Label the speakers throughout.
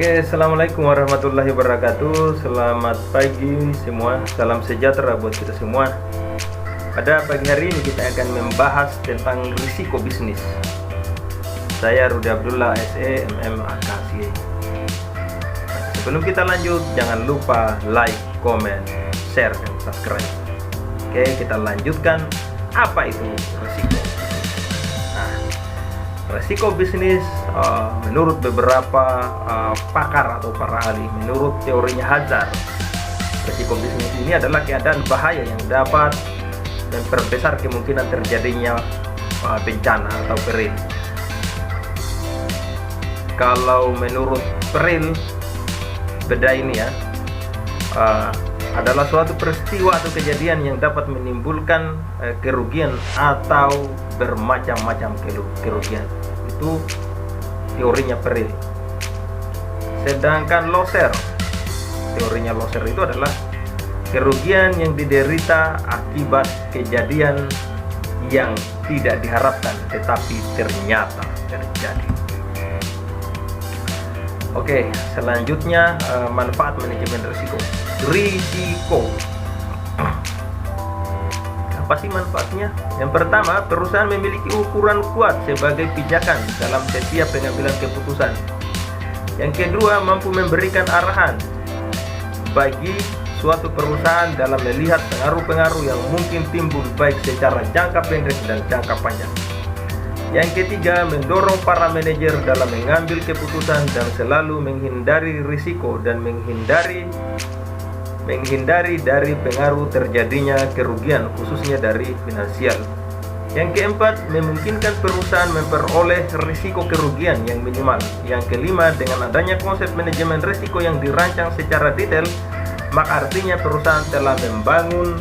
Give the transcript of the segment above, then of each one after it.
Speaker 1: Oke, assalamualaikum warahmatullahi wabarakatuh. Selamat pagi semua, salam sejahtera buat kita semua. Pada pagi hari ini kita akan membahas tentang risiko bisnis. Saya Rudi Abdullah SE MM AKSI. Sebelum kita lanjut, jangan lupa like, comment, share, dan subscribe. Oke, kita lanjutkan. Apa itu risiko? Resiko bisnis menurut beberapa pakar atau para ahli, menurut teorinya Hazard, resiko bisnis ini adalah keadaan bahaya yang dapat memperbesar kemungkinan terjadinya bencana atau peril. Kalau menurut peril, beda ini ya, adalah suatu peristiwa atau kejadian yang dapat menimbulkan kerugian atau bermacam-macam kerugian. Itu teorinya peril. Sedangkan loser, teorinya loser itu adalah kerugian yang diderita akibat kejadian yang tidak diharapkan tetapi ternyata terjadi. Oke, selanjutnya manfaat manajemen risiko. Apa sih manfaatnya? Yang pertama, perusahaan memiliki ukuran kuat sebagai pijakan dalam setiap pengambilan keputusan. Yang kedua, mampu memberikan arahan bagi suatu perusahaan dalam melihat pengaruh-pengaruh yang mungkin timbul baik secara jangka pendek dan jangka panjang. Yang ketiga, mendorong para manajer dalam mengambil keputusan dan selalu menghindari risiko dan menghindari dari pengaruh terjadinya kerugian, khususnya dari finansial. Yang keempat, memungkinkan perusahaan memperoleh risiko kerugian yang minimal. Yang kelima, dengan adanya konsep manajemen risiko yang dirancang secara detail, maka artinya perusahaan telah membangun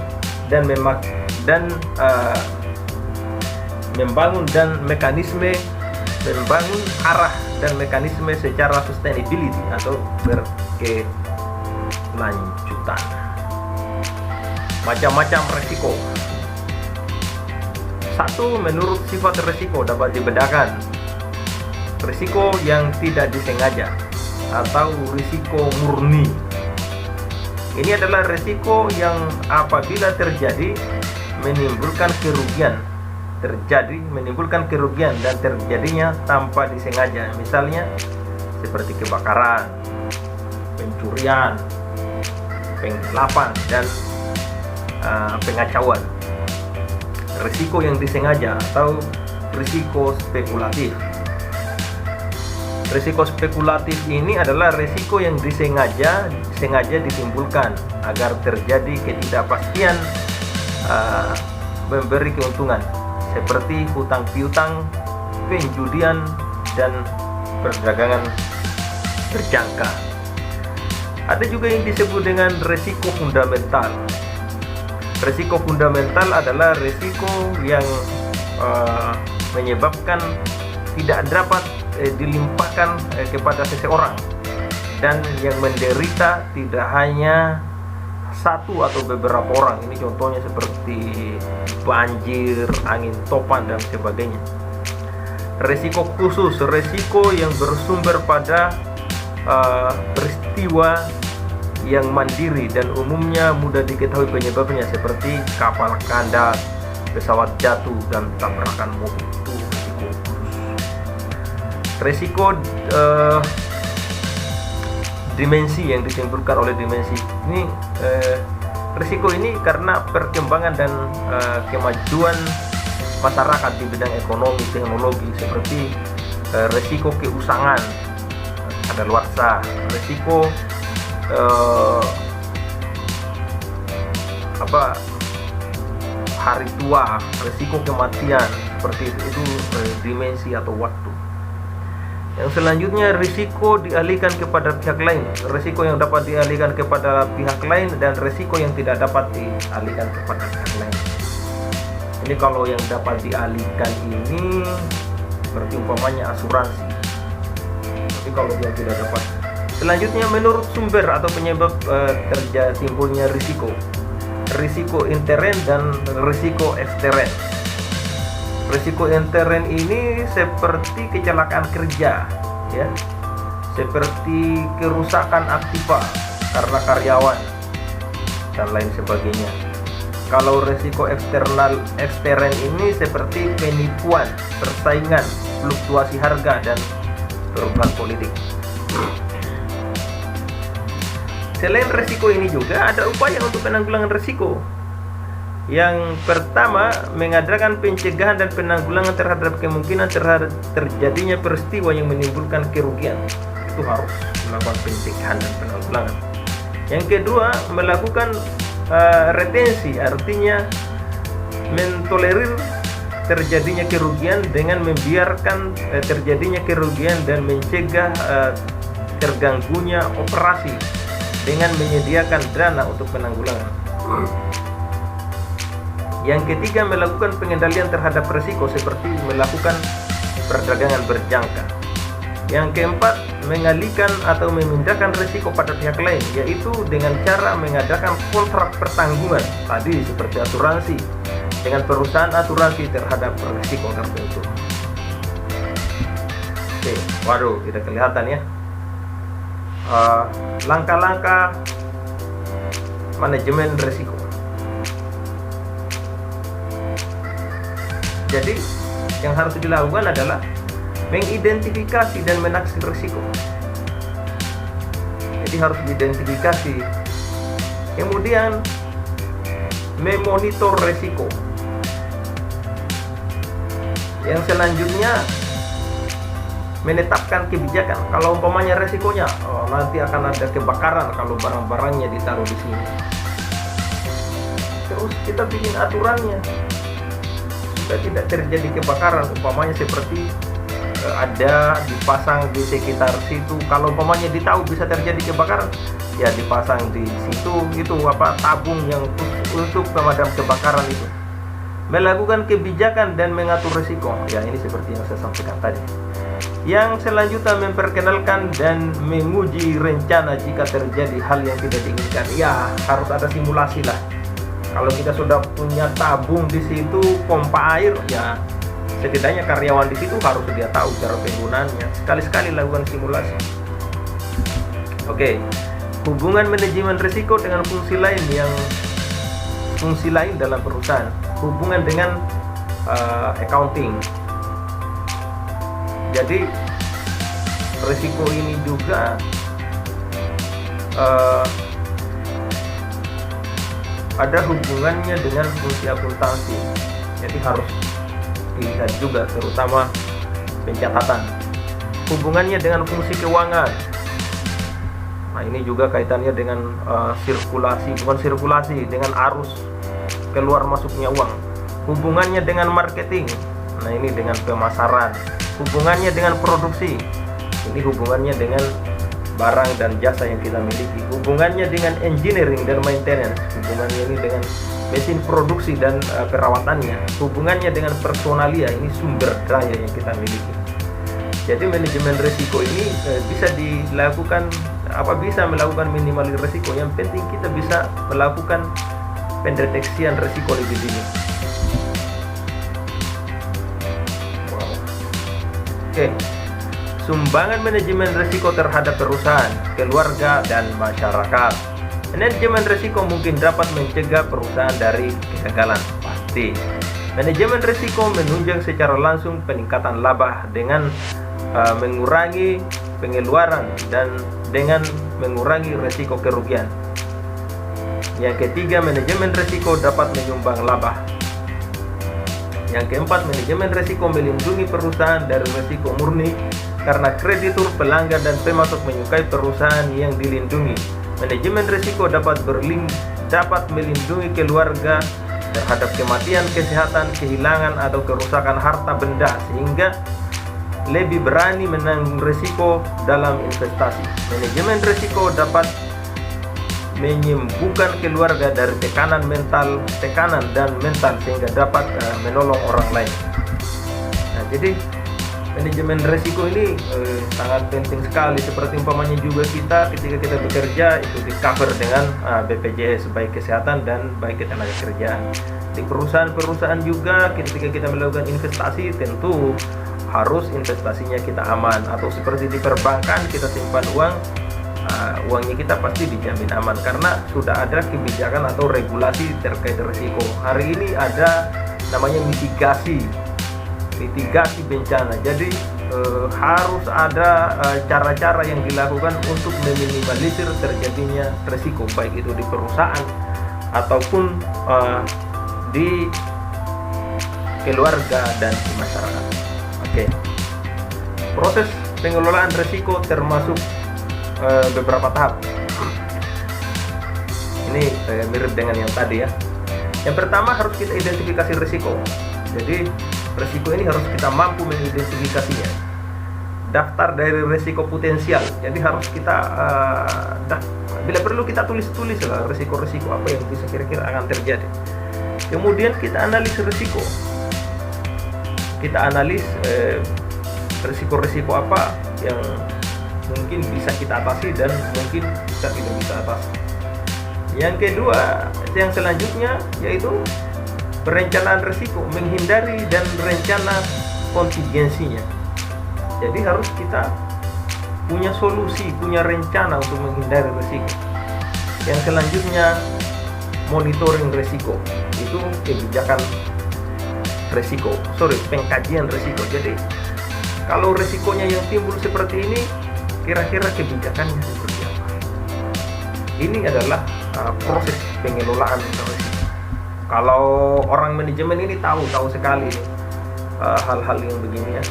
Speaker 1: arah dan mekanisme secara sustainability atau berkelanjutan. Macam-macam risiko. Satu, menurut sifat risiko dapat dibedakan. Risiko yang tidak disengaja atau risiko murni. Ini adalah risiko yang apabila terjadi menimbulkan kerugian dan terjadinya tanpa disengaja. Misalnya seperti kebakaran, pencurian, penggelapan, dan pengacauan. Risiko yang disengaja atau risiko spekulatif. Risiko spekulatif ini adalah risiko yang disengaja ditimbulkan agar terjadi ketidakpastian memberi keuntungan, seperti hutang piutang, penjudian, dan perdagangan berjangka. Ada juga yang disebut dengan risiko fundamental. Risiko fundamental adalah risiko yang menyebabkan tidak dapat dilimpahkan kepada seseorang, dan yang menderita tidak hanya satu atau beberapa orang. Ini contohnya seperti banjir, angin topan, dan sebagainya. Risiko khusus, risiko yang bersumber pada peristiwa yang mandiri dan umumnya mudah diketahui penyebabnya, seperti kapal kandas, pesawat jatuh, dan tabrakan mobil. Itu risiko khusus. Risiko dimensi yang ditimbulkan oleh dimensi ini, risiko ini karena perkembangan dan kemajuan masyarakat di bidang ekonomi, teknologi, seperti risiko keusangan, kadaluarsa, risiko hari tua, risiko kematian, seperti itu dimensi atau waktu. Yang selanjutnya, risiko dialihkan kepada pihak lain. Risiko yang dapat dialihkan kepada pihak lain dan risiko yang tidak dapat dialihkan kepada pihak lain. Ini kalau yang dapat dialihkan ini seperti umpamanya asuransi. Tapi kalau yang tidak dapat. Selanjutnya, menurut sumber atau penyebab timbulnya risiko intern dan risiko ekstern. Risiko intern ini seperti kecelakaan kerja, ya, seperti kerusakan aktiva karena karyawan dan lain sebagainya. Kalau resiko ekstern ini seperti penipuan, persaingan, fluktuasi harga, dan perubahan politik. Selain resiko ini juga ada upaya untuk penanggulangan resiko. Yang pertama, mengadakan pencegahan dan penanggulangan terhadap kemungkinan terjadinya peristiwa yang menimbulkan kerugian. Itu harus melakukan pencegahan dan penanggulangan. Yang kedua, melakukan retensi, artinya mentolerir terjadinya kerugian dengan membiarkan terjadinya kerugian dan mencegah terganggunya operasi dengan menyediakan dana untuk penanggulangan. Yang ketiga, melakukan pengendalian terhadap risiko seperti melakukan perdagangan berjangka. Yang keempat, mengalihkan atau memindahkan risiko pada pihak lain, yaitu dengan cara mengadakan kontrak pertanggungan tadi seperti asuransi dengan perusahaan asuransi terhadap risiko tertentu. Oke, waduh, tidak kelihatan ya. Langkah-langkah manajemen risiko. Jadi yang harus dilakukan adalah mengidentifikasi dan menaksir risiko. Jadi harus diidentifikasi, kemudian memonitor risiko. Yang selanjutnya menetapkan kebijakan. Kalau umpamanya resikonya nanti akan ada kebakaran kalau barang-barangnya ditaruh di sini. Terus kita bikin aturannya supaya tidak terjadi kebakaran. Umpamanya seperti ada dipasang di sekitar situ. Kalau umpamanya ditahu bisa terjadi kebakaran, ya dipasang di situ. Itu tabung yang untuk pemadam kebakaran itu. Melakukan kebijakan dan mengatur risiko. Ya, ini seperti yang saya sampaikan tadi. Yang selanjutnya memperkenalkan dan menguji rencana jika terjadi hal yang tidak diinginkan. Ya, harus ada simulasi lah. Kalau kita sudah punya tabung di situ, pompa air, ya setidaknya karyawan di situ harus dia tahu cara penggunaannya. Sekali-sekali lakukan simulasi. Oke, hubungan manajemen risiko dengan fungsi lain dalam perusahaan. Hubungan dengan accounting. Jadi risiko ini juga ada hubungannya dengan fungsi akuntansi. Jadi harus dilihat juga, terutama pencatatan. Hubungannya dengan fungsi keuangan. Nah, ini juga kaitannya dengan dengan arus keluar masuknya uang. Hubungannya dengan marketing. Nah, ini dengan pemasaran. Hubungannya dengan produksi. Ini hubungannya dengan barang dan jasa yang kita miliki. Hubungannya dengan engineering dan maintenance. Hubungannya ini dengan mesin produksi dan perawatannya. Hubungannya dengan personalia, ini sumber daya yang kita miliki. Jadi manajemen risiko ini bisa dilakukan, bisa melakukan minimalis risiko. Yang penting kita bisa melakukan pendeteksian risiko lebih dini. Oke. Sumbangan manajemen risiko terhadap perusahaan, keluarga, dan masyarakat. Manajemen risiko mungkin dapat mencegah perusahaan dari kegagalan, pasti. Manajemen risiko menunjang secara langsung peningkatan laba dengan mengurangi pengeluaran dan dengan mengurangi risiko kerugian. Yang ketiga, manajemen risiko dapat menyumbang laba. Yang keempat, manajemen risiko melindungi perusahaan dari risiko murni karena kreditur, pelanggan, dan pemasok menyukai perusahaan yang dilindungi. Manajemen risiko dapat melindungi keluarga terhadap kematian, kesehatan, kehilangan, atau kerusakan harta benda sehingga lebih berani menanggung risiko dalam investasi. Manajemen risiko dapat menyembuhkan keluarga dari tekanan dan mental sehingga dapat menolong orang lain. Nah, jadi manajemen risiko ini sangat penting sekali. Seperti umpamanya juga ketika kita bekerja itu di cover dengan BPJS, baik kesehatan dan baik ketenaga kerjaan. Di perusahaan-perusahaan juga ketika kita melakukan investasi tentu harus investasinya kita aman, atau seperti di perbankan kita simpan uang, uangnya kita pasti dijamin aman karena sudah ada kebijakan atau regulasi terkait risiko. Hari ini ada namanya mitigasi bencana. Jadi harus ada cara-cara yang dilakukan untuk meminimalisir terjadinya risiko, baik itu di perusahaan ataupun di keluarga dan di masyarakat. Oke. Proses pengelolaan risiko termasuk beberapa tahap. Ini mirip dengan yang tadi ya. Yang pertama harus kita identifikasi risiko. Jadi risiko ini harus kita mampu mengidentifikasinya. Daftar dari risiko potensial. Jadi harus kita bila perlu kita tulis-tulis lah risiko-risiko apa yang bisa kira-kira akan terjadi. Kemudian kita analis risiko. Kita analis risiko-risiko apa yang mungkin bisa kita atasi dan mungkin kita tidak bisa atasi. Yang kedua, yang selanjutnya yaitu perencanaan risiko, menghindari dan rencana kontingensinya. Jadi harus kita punya solusi, punya rencana untuk menghindari risiko. Yang selanjutnya, monitoring risiko. Itu kebijakan risiko, pengkajian risiko. Jadi kalau risikonya yang timbul seperti ini, kira-kira kebijakannya seperti apa? Ini adalah proses pengelolaan risiko. Kalau orang manajemen ini tahu sekali hal-hal yang begini ya.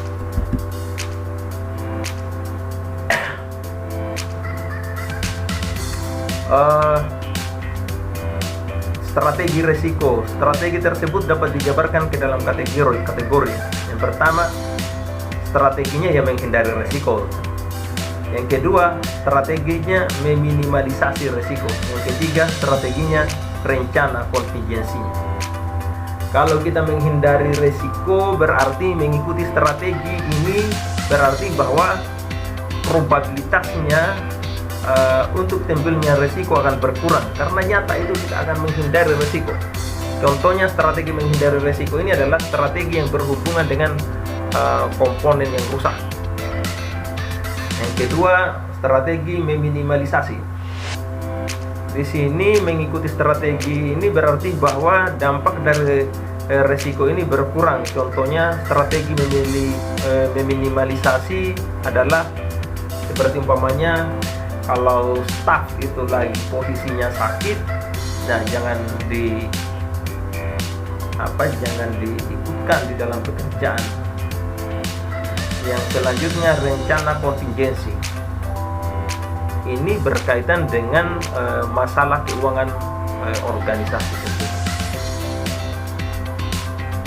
Speaker 1: Strategi risiko. Strategi tersebut dapat dijabarkan ke dalam kategori. Yang pertama, strateginya yang menghindari risiko. Yang kedua, strateginya meminimalisasi risiko. Yang ketiga, strateginya rencana kontingensinya. Kalau kita menghindari risiko berarti mengikuti strategi ini, berarti bahwa probabilitasnya untuk timbulnya risiko akan berkurang karena nyata itu kita akan menghindari risiko. Contohnya strategi menghindari risiko ini adalah strategi yang berhubungan dengan komponen yang rusak. Yang kedua, strategi meminimalisasi. Di sini mengikuti strategi ini berarti bahwa dampak dari risiko ini berkurang. Contohnya strategi meminimalisasi adalah seperti umpamanya kalau staf itu lagi posisinya sakit, nah jangan diikutkan di dalam pekerjaan. Yang selanjutnya rencana kontingensi. Ini berkaitan dengan masalah keuangan organisasi tersebut.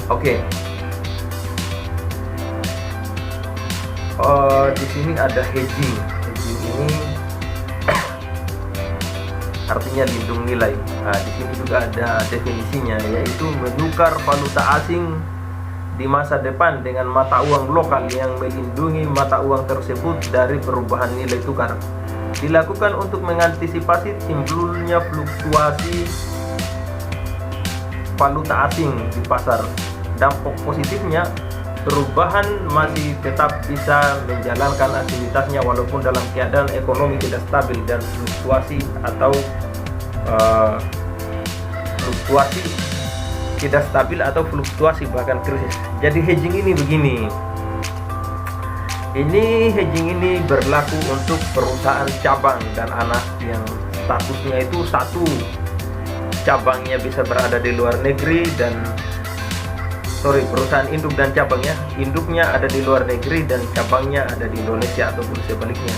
Speaker 1: Oke. Di sini ada hedging. Hedging ini artinya lindung nilai. Di sini juga ada definisinya, yaitu menukar valuta asing di masa depan dengan mata uang lokal yang melindungi mata uang tersebut dari perubahan nilai tukar. Dilakukan untuk mengantisipasi timbulnya fluktuasi valuta asing di pasar. Dampak positifnya, perubahan masih tetap bisa menjalankan aktivitasnya walaupun dalam keadaan ekonomi tidak stabil dan fluktuasi tidak stabil atau fluktuasi bahkan krisis. Jadi hedging ini begini. Hedging ini berlaku untuk perusahaan cabang dan anak yang statusnya itu satu. Cabangnya bisa berada di luar negeri dan perusahaan induk dan cabangnya. Induknya ada di luar negeri dan cabangnya ada di Indonesia ataupun sebaliknya.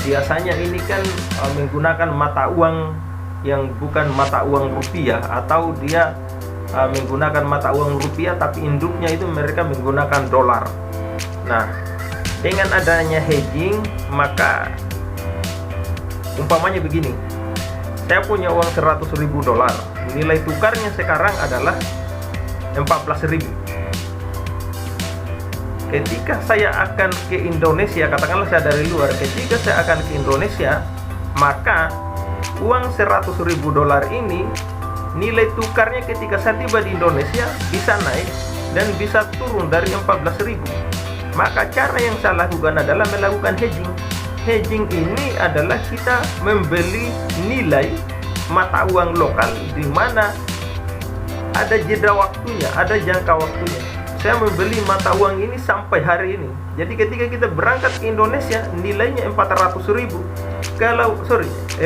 Speaker 1: Biasanya ini kan menggunakan mata uang yang bukan mata uang rupiah, atau dia menggunakan mata uang rupiah tapi induknya itu mereka menggunakan dolar. Nah, dengan adanya hedging, maka umpamanya begini, saya punya uang 100.000 dolar, nilai tukarnya sekarang adalah 14.000. Ketika saya akan ke Indonesia, katakanlah saya dari luar, ketika saya akan ke Indonesia, maka uang 100.000 dolar ini nilai tukarnya ketika saya tiba di Indonesia bisa naik dan bisa turun dari 14.000. Maka cara yang saya lakukan adalah melakukan hedging. Hedging ini adalah kita membeli nilai mata uang lokal di mana ada jeda waktunya, ada jangka waktunya. Saya membeli mata uang ini sampai hari ini. Jadi ketika kita berangkat ke Indonesia, nilainya 400.000. Kalau 100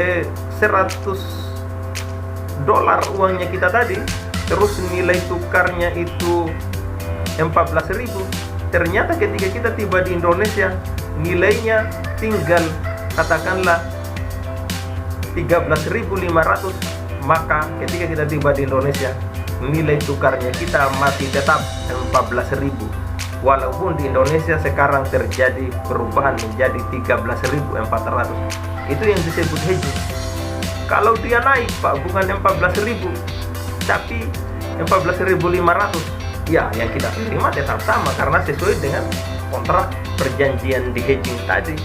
Speaker 1: dolar uangnya kita tadi, terus nilai tukarnya itu 14.000. Ternyata ketika kita tiba di Indonesia, nilainya tinggal katakanlah 13.500. Maka ketika kita tiba di Indonesia, nilai tukarnya kita masih tetap 14.000. Walaupun di Indonesia sekarang terjadi perubahan menjadi 13.400. Itu yang disebut hedging. Kalau dia naik Pak, bukan 14.000 tapi 14.500, ya yang kita terima tetap sama karena sesuai dengan kontrak perjanjian di hedging tadi.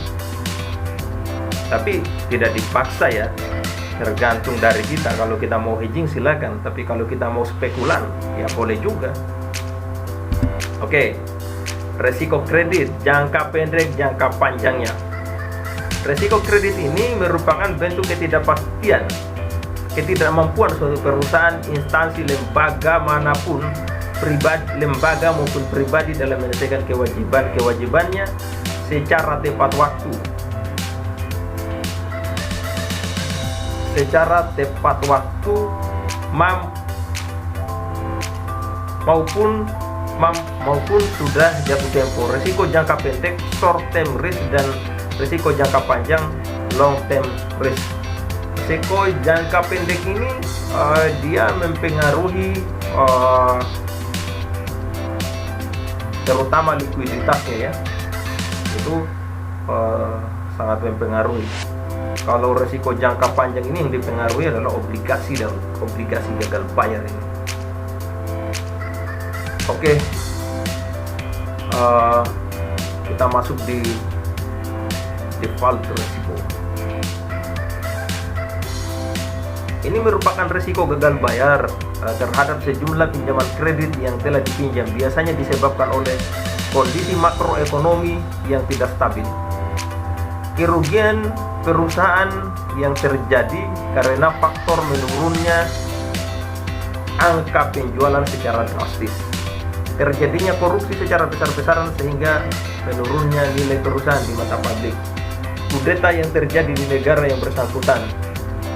Speaker 1: Tapi tidak dipaksa ya, tergantung dari kita. Kalau kita mau hedging silakan, tapi kalau kita mau spekulan ya boleh juga. Oke, resiko kredit jangka pendek, jangka panjangnya. Resiko kredit ini merupakan bentuk ketidakpastian, ketidakmampuan suatu perusahaan, instansi, lembaga manapun, lembaga maupun pribadi dalam menyelesaikan kewajibannya secara tepat waktu. Maupun sudah jatuh tempo. Risiko jangka pendek short term risk dan risiko jangka panjang long term risk. Risiko jangka pendek ini dia mempengaruhi terutama likuiditasnya ya. Itu sangat mempengaruhi. Kalau risiko jangka panjang ini yang dipengaruhi adalah obligasi dan obligasi gagal bayar ini. Oke, kita masuk di default risiko. Ini merupakan risiko gagal bayar terhadap sejumlah pinjaman kredit yang telah dipinjam, biasanya disebabkan oleh kondisi makroekonomi yang tidak stabil, kerugian perusahaan yang terjadi karena faktor menurunnya angka penjualan secara drastis, terjadinya korupsi secara besar-besaran sehingga menurunnya nilai perusahaan di mata publik, kudeta yang terjadi di negara yang bersangkutan,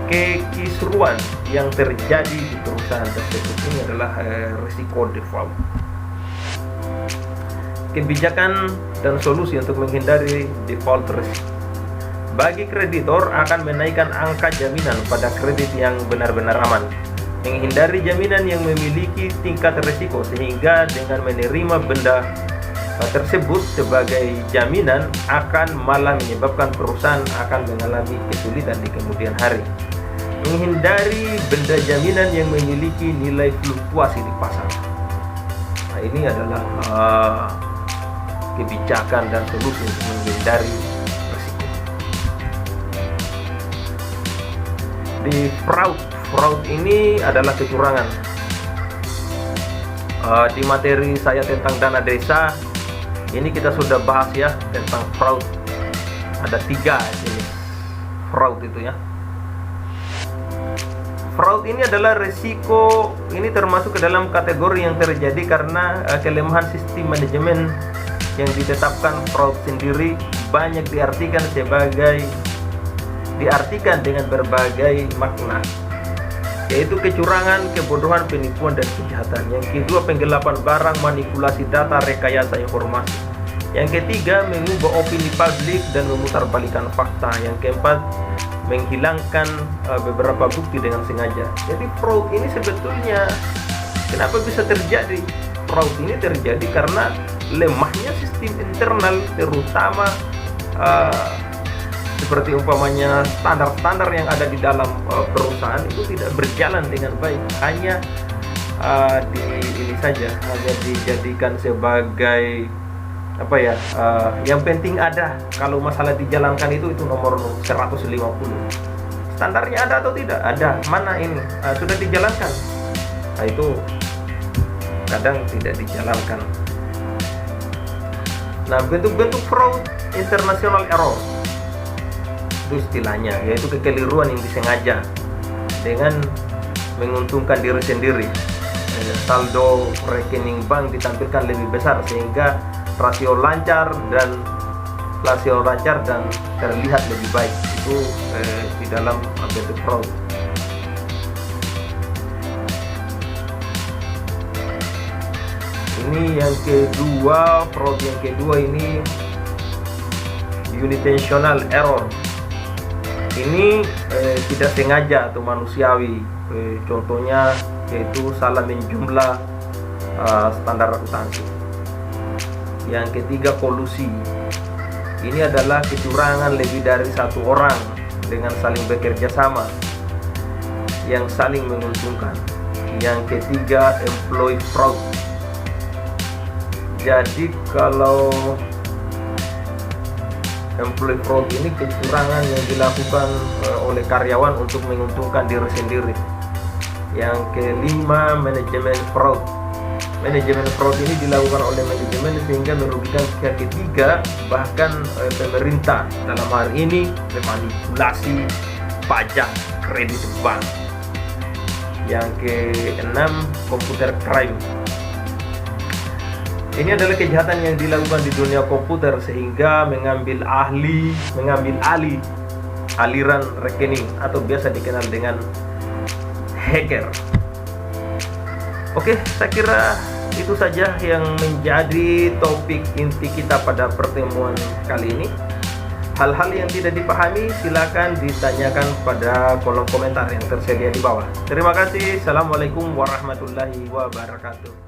Speaker 1: kekisruan yang terjadi di perusahaan tersebut. Ini adalah risiko default. Kebijakan dan solusi untuk menghindari default risk. Bagi kreditor akan menaikkan angka jaminan pada kredit yang benar-benar aman, menghindari jaminan yang memiliki tingkat risiko, sehingga dengan menerima benda tersebut sebagai jaminan akan malah menyebabkan perusahaan akan mengalami kesulitan di kemudian hari. Menghindari benda jaminan yang memiliki nilai fluktuasi di pasar. Nah, ini adalah kebijakan dan solusi untuk menghindari risiko. Di fraud ini adalah kecurangan. Di materi saya tentang dana desa ini kita sudah bahas ya tentang fraud. Ada 3 jenis fraud itu ya. Fraud ini adalah risiko, ini termasuk ke dalam kategori yang terjadi karena kelemahan sistem manajemen yang ditetapkan. Fraud sendiri banyak diartikan dengan berbagai makna, yaitu kecurangan, kebodohan, penipuan, dan kejahatan. Yang kedua, penggelapan barang, manipulasi data, rekayasa informasi. Yang ketiga, mengubah opini publik dan memutarbalikkan fakta. Yang keempat, menghilangkan beberapa bukti dengan sengaja. Jadi fraud ini sebetulnya kenapa bisa terjadi? Fraud ini terjadi karena lemahnya sistem internal, terutama seperti umpamanya standar-standar yang ada di dalam perusahaan itu tidak berjalan dengan baik. Hanya ini saja, hanya dijadikan sebagai yang penting ada. Kalau masalah dijalankan itu nomor 150. Standarnya ada atau tidak? Ada. Mana ini? Sudah dijalankan. Nah, itu kadang tidak dijalankan. Nah, bentuk-bentuk fraud international error itu istilahnya, yaitu kekeliruan yang disengaja dengan menguntungkan diri sendiri. Saldo rekening bank ditampilkan lebih besar sehingga rasio lancar dan terlihat lebih baik. Itu di dalam bentuk fraud. Ini yang kedua, fraud yang kedua ini unintentional error. Ini tidak sengaja atau manusiawi. Contohnya yaitu salah menjumlah standar akuntansi. Yang ketiga, kolusi. Ini adalah kecurangan lebih dari satu orang dengan saling bekerja sama yang saling menguntungkan. Yang ketiga, employee fraud. Jadi kalau employee fraud ini kecurangan yang dilakukan oleh karyawan untuk menguntungkan diri sendiri. Yang kelima, manajemen fraud. Manajemen fraud ini dilakukan oleh manajemen sehingga merugikan pihak ketiga, bahkan pemerintah. Dalam hal ini memanipulasi pajak kredit bank. Yang keenam, computer crime. Ini adalah kejahatan yang dilakukan di dunia komputer sehingga mengambil alih aliran rekening atau biasa dikenal dengan hacker. Oke, saya kira itu saja yang menjadi topik inti kita pada pertemuan kali ini. Hal-hal yang tidak dipahami silakan ditanyakan pada kolom komentar yang tersedia di bawah. Terima kasih. Assalamualaikum warahmatullahi wabarakatuh.